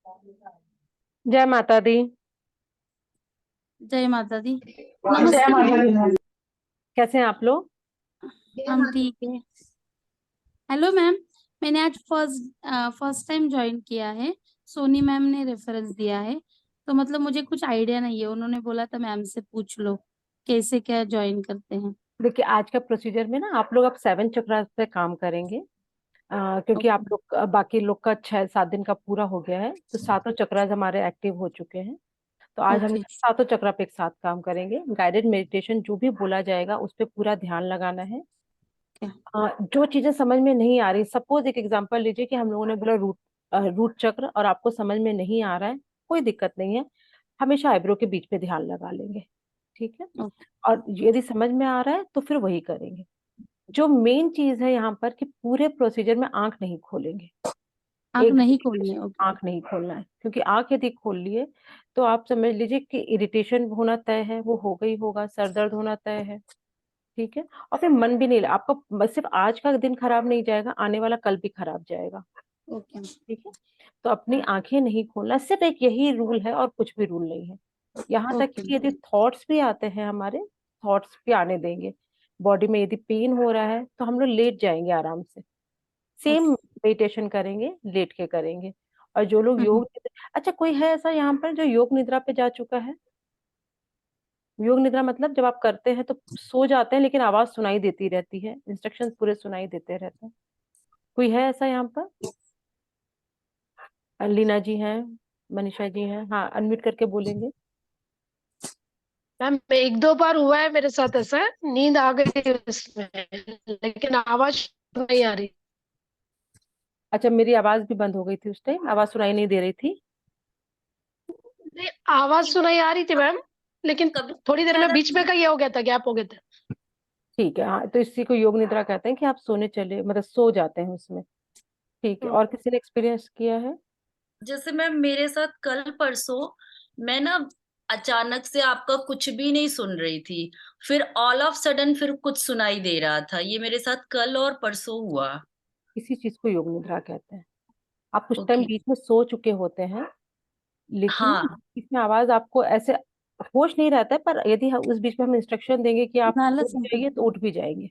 जय माता दी। जय माता दी। जय नमस्ते माता मैम। दी। कैसे हैं आप लोग? हम ठीक है। Hello ma'am. मैंने आज फर्स्ट टाइम ज्वाइन किया है। सोनी मैम ने रेफरेंस दिया है। तो मतलब मुझे कुछ आइडिया नहीं है, उन्होंने बोला था मैम से पूछ लो कैसे क्या ज्वाइन करते हैं। देखिए, आज का प्रोसीजर में ना आप लोग अब 7 चक्रा पे काम करेंगे। क्योंकि ओके। आप लोग बाकी लोग का 6-7 दिन का पूरा हो गया है, तो सातों चक्रास हमारे एक्टिव हो चुके हैं। तो आज हम ओके। सातों चक्रा पे एक साथ काम करेंगे। गाइडेड मेडिटेशन जो भी बोला जाएगा उस पे पूरा ध्यान लगाना है। जो चीजें समझ में नहीं आ रही, सपोज एक एग्जांपल लीजिए कि हम लोगों ने बोला रूट रूट चक्र और आपको समझ में नहीं आ रहा है, कोई दिक्कत नहीं है। हमेशा आईब्रो के बीच पे ध्यान लगा लेंगे, ठीक है। ओके। और यदि समझ में आ रहा है तो फिर वही करेंगे। जो मेन चीज है यहाँ पर कि पूरे प्रोसीजर में आंख नहीं खोलेंगे। आंख एक नहीं घंटे खोलनी तक है। ओके। आंख नहीं खोलना है, क्योंकि आंख यदि खोल लिए तो आप समझ लीजिए कि इरिटेशन होना तय है, वो होगा ही होगा। सर दर्द होना तय है, ठीक है। और फिर मन भी नहीं आपका, बस सिर्फ आज का दिन खराब नहीं जाएगा, आने वाला कल भी खराब जाएगा, ओके। ठीक है। तो अपनी आंखें नहीं खोलना, सिर्फ एक यही रूल है और कुछ भी रूल नहीं है। यहाँ तक ओके। कि यदि थॉट्स भी आते हैं हमारे, थॉट्स भी आने देंगे। बॉडी में यदि पेन हो रहा है तो हम लोग लेट जाएंगे आराम से। Same okay. मेडिटेशन करेंगे, लेट के करेंगे। और जो लोग हम्म। योग, अच्छा कोई है ऐसा यहाँ पर जो योग निद्रा पे जा चुका है? योग निद्रा मतलब जब आप करते हैं तो सो जाते हैं लेकिन आवाज सुनाई देती रहती है, इंस्ट्रक्शंस पूरे सुनाई देते रहते हैं। कोई है ऐसा यहाँ पर? लीना जी हैं, मनीषा जी हैं, हाँ अनम्यूट करके बोलेंगे। मैम एक दो बार हुआ है मेरे साथ ऐसा। नींद आ गई उसमें, लेकिन आवाज नहीं आ रही। अच्छा, मेरी आवाज भी बंद हो गई थी उस टाइम, आवाज सुनाई नहीं दे रही थी। नहीं, आवाज सुनाई आ रही थी मैम, लेकिन कभी थोड़ी देर में ज्यादा। बीच में का ये हो गया था, गैप हो गया था। ठीक है, हाँ तो इसी को योग निद्रा कहते हैं कि आप सोने चले, मतलब सो जाते हैं उसमें। ठीक है, हम्म। और किसी ने एक्सपीरियंस किया है? जैसे मैम मेरे साथ कल परसों मैं ना अचानक से आपका कुछ भी नहीं सुन रही थी। फिर ऑल ऑफ सडन फिर कुछ सुनाई दे रहा था। ये मेरे साथ कल और परसों हुआ। इसी चीज को योग निद्रा कहते हैं। आप कुछ टाइम ओके। बीच में सो चुके होते हैं, लेकिन हाँ। इसमें आवाज आपको ऐसे होश नहीं रहता है, पर यदि उस बीच में हम इंस्ट्रक्शन देंगे कि आप नाला उठ से। जाइए तो उठ भी जाएंगे।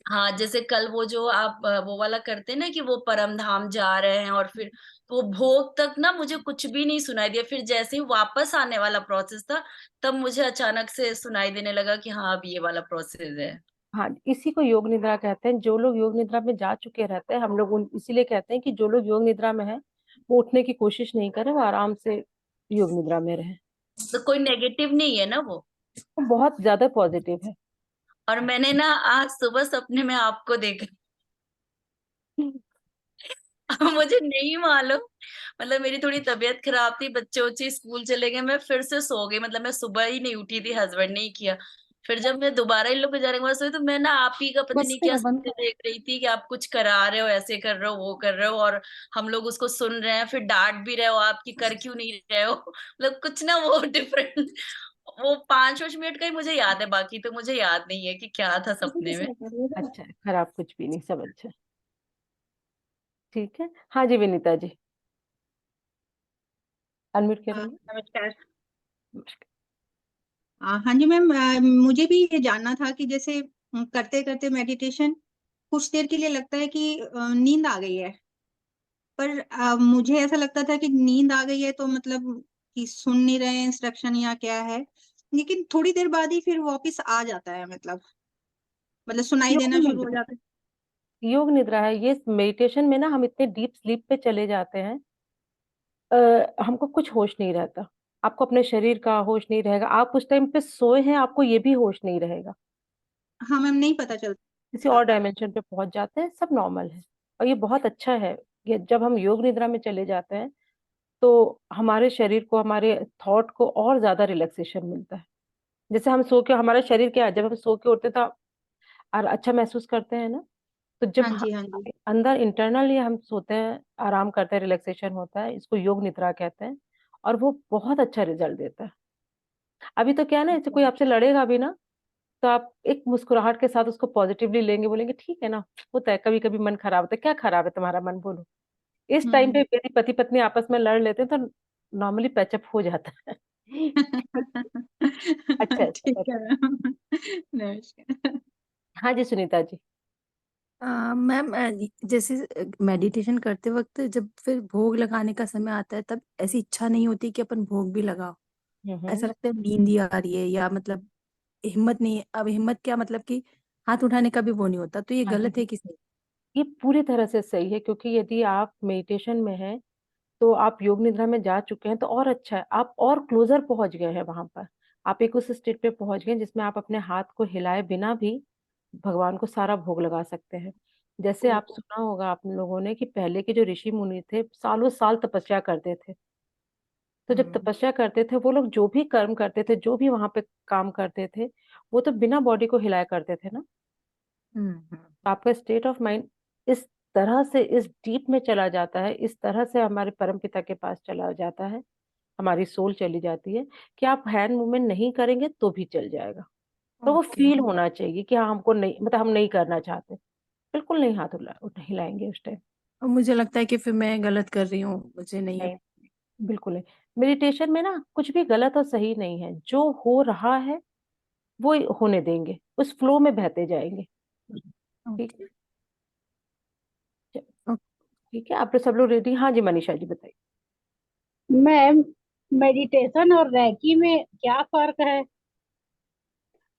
हाँ, जैसे कल वो जो आप वो वाला करते हैं ना कि वो परम धाम जा रहे हैं और फिर वो भोग तक ना मुझे कुछ भी नहीं सुनाई दिया। फिर जैसे ही वापस आने वाला प्रोसेस था तब मुझे अचानक से सुनाई देने लगा कि हाँ अब ये वाला प्रोसेस है। हाँ, इसी को योग निद्रा कहते हैं। जो लोग योग निद्रा में जा चुके रहते हैं, हम लोग इसीलिए कहते हैं कि जो लोग योग निद्रा में है वो उठने की कोशिश नहीं करें, वो आराम से योग निद्रा में रहें। तो कोई नेगेटिव नहीं है ना वो। वो बहुत ज्यादा पॉजिटिव है। और मैंने ना आज सुबह सपने में आपको देखा। मुझे नहीं मालूम। मतलब मेरी थोड़ी तबीयत खराब थी, बच्चे बच्चे स्कूल चले गए, मैं फिर से सो गई। मतलब मैं सुबह ही नहीं उठी थी, हस्बैंड ने ही किया। फिर जब मैं दोबारा इन लोग के जाने के बाद सोई तो मैं ना आप ही का पता बस नहीं क्या बंद सपने देख रही थी कि आप कुछ करा रहे हो, ऐसे कर रहे हो, वो कर रहे हो, और हम लोग उसको सुन रहे हैं। फिर डांट भी रहे हो आप कि कर क्यों नहीं रहे हो। मतलब कुछ ना वो डिफरेंट। वो 5-5 मिनट का ही मुझे याद है, बाकी तो मुझे याद नहीं है कि क्या था सपने में। अच्छा है, खराब कुछ भी नहीं, सब अच्छा है। ठीक है, हाँ जी विनीता जी, अनम्यूट करेंगे। नमस्कार। हाँ जी मैम, मुझे भी ये जानना था कि जैसे करते करते मेडिटेशन कुछ देर के लिए लगता है कि नींद आ गई है। पर मुझे ऐसा लगता था कि नींद आ गई है तो मतलब कि सुन नहीं रहे हैं इंस्ट्रक्शन या क्या है। लेकिन थोड़ी देर बाद ही फिर वापस आ जाता है, मतलब सुनाई योग देना शुरू हो निद्रा, जाता है। योग निद्रा है ये। मेडिटेशन में ना हम इतने डीप स्लीप पे चले जाते हैं, हमको कुछ होश नहीं रहता। आपको अपने शरीर का होश नहीं रहेगा, आप उस टाइम पे सोए हैं, आपको ये भी होश नहीं रहेगा। हाँ मैम, नहीं पता किसी और चलता। डायमेंशन पे पहुंच जाते हैं, सब नॉर्मल है। और ये बहुत अच्छा है। ये जब हम योग निद्रा में चले जाते हैं तो हमारे शरीर को, हमारे थॉट को और ज्यादा रिलैक्सेशन मिलता है। जैसे हम सो के, हमारा शरीर क्या है, जब हम सो के उठते हैं तो और अच्छा महसूस करते हैं ना। तो जब हाँ जी, हाँ जी। अंदर इंटरनली हम सोते हैं, आराम करते हैं, रिलैक्सेशन होता है, इसको योग निद्रा कहते हैं। और वो बहुत अच्छा रिजल्ट देता है। अभी तो क्या है ना, जैसे कोई आपसे लड़ेगा भी ना, तो आप एक मुस्कुराहट के साथ उसको पॉजिटिवली लेंगे, बोलेंगे ठीक है ना, होता है कभी कभी मन खराब होता है, क्या खराब है तुम्हारा मन, बोलो। इस टाइम पे यदि पति पत्नी आपस में लड़ लेते हैं तो नॉर्मली पैचअप हो जाता है। अच्छा ठीक अच्छा। है। नमस्कार। हाँ जी सुनीता जी। मैम, जैसे मेडिटेशन करते वक्त जब फिर भोग लगाने का समय आता है तब ऐसी इच्छा नहीं होती कि अपन भोग भी लगाओ। ऐसा लगता है नींद ही आ रही है, या मतलब हिम्मत नहीं, अब हिम्मत क्या, मतलब कि हाथ उठाने का भी वो नहीं होता, तो ये गलत है कि सही? ये पूरी तरह से सही है, क्योंकि यदि आप मेडिटेशन में हैं तो आप योग निद्रा में जा चुके हैं तो और अच्छा है, आप और क्लोजर पहुंच गए हैं वहां पर। आप एक उस स्टेट पे पहुंच गए जिसमें आप अपने हाथ को हिलाए बिना भी भगवान को सारा भोग लगा सकते हैं। जैसे आप सुना होगा आप लोगों ने कि पहले के जो ऋषि मुनि थे सालों साल तपस्या करते थे। तो जब तपस्या करते थे वो लोग जो भी कर्म करते थे, जो भी वहां पे काम करते थे, वो तो बिना बॉडी को हिलाया करते थे ना। तो आपका स्टेट ऑफ माइंड इस तरह से इस डीप में चला जाता है, इस तरह से हमारे परम पिता के पास चला जाता है, हमारी सोल चली जाती है कि आप हैंड मूवमेंट नहीं करेंगे तो भी चल जाएगा। तो वो ओके। फील होना चाहिए कि हाँ हमको नहीं, मतलब हम नहीं करना चाहते, बिल्कुल नहीं हाथ हिलाएंगे उस टाइम। और मुझे लगता है कि फिर मैं गलत कर रही हूँ, मुझे नहीं। नहीं, बिल्कुल नहीं। मेडिटेशन में ना कुछ भी गलत और सही नहीं है, जो हो रहा है वो होने देंगे, उस फ्लो में बहते जाएंगे। ठीक है। ओके। ठीक है, आप लोग सब लोग रेडी? हाँ जी मनीषा जी बताइए। मैम, मेडिटेशन और रैकी में क्या फर्क है?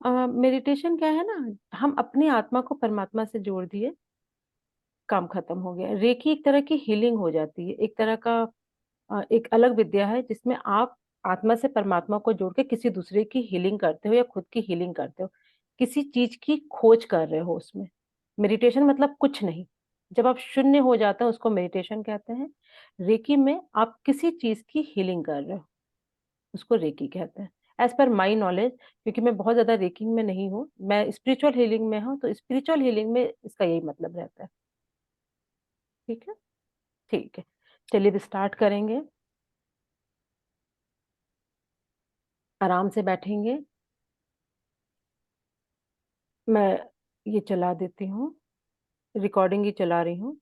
मेडिटेशन क्या है ना, हम अपनी आत्मा को परमात्मा से जोड़ दिए, काम खत्म हो गया। रेकी एक तरह की हीलिंग हो जाती है, एक तरह का एक अलग विद्या है जिसमें आप आत्मा से परमात्मा को जोड़ के किसी दूसरे की हीलिंग करते हो या खुद की हीलिंग करते हो, किसी चीज की खोज कर रहे हो उसमें। मेडिटेशन मतलब कुछ नहीं, जब आप शून्य हो जाते हो उसको मेडिटेशन कहते हैं। रेकी में आप किसी चीज की हीलिंग कर रहे हो, उसको रेकी कहते हैं, एज पर माई नॉलेज। क्योंकि मैं बहुत ज्यादा रेकिंग में नहीं हूँ, मैं स्पिरिचुअल हीलिंग में हूँ, तो स्पिरिचुअल हीलिंग में इसका यही मतलब रहता है। ठीक है। ठीक है, चलिए अब स्टार्ट करेंगे। आराम से बैठेंगे। मैं ये चला देती हूँ, रिकॉर्डिंग ही चला रही हूँ।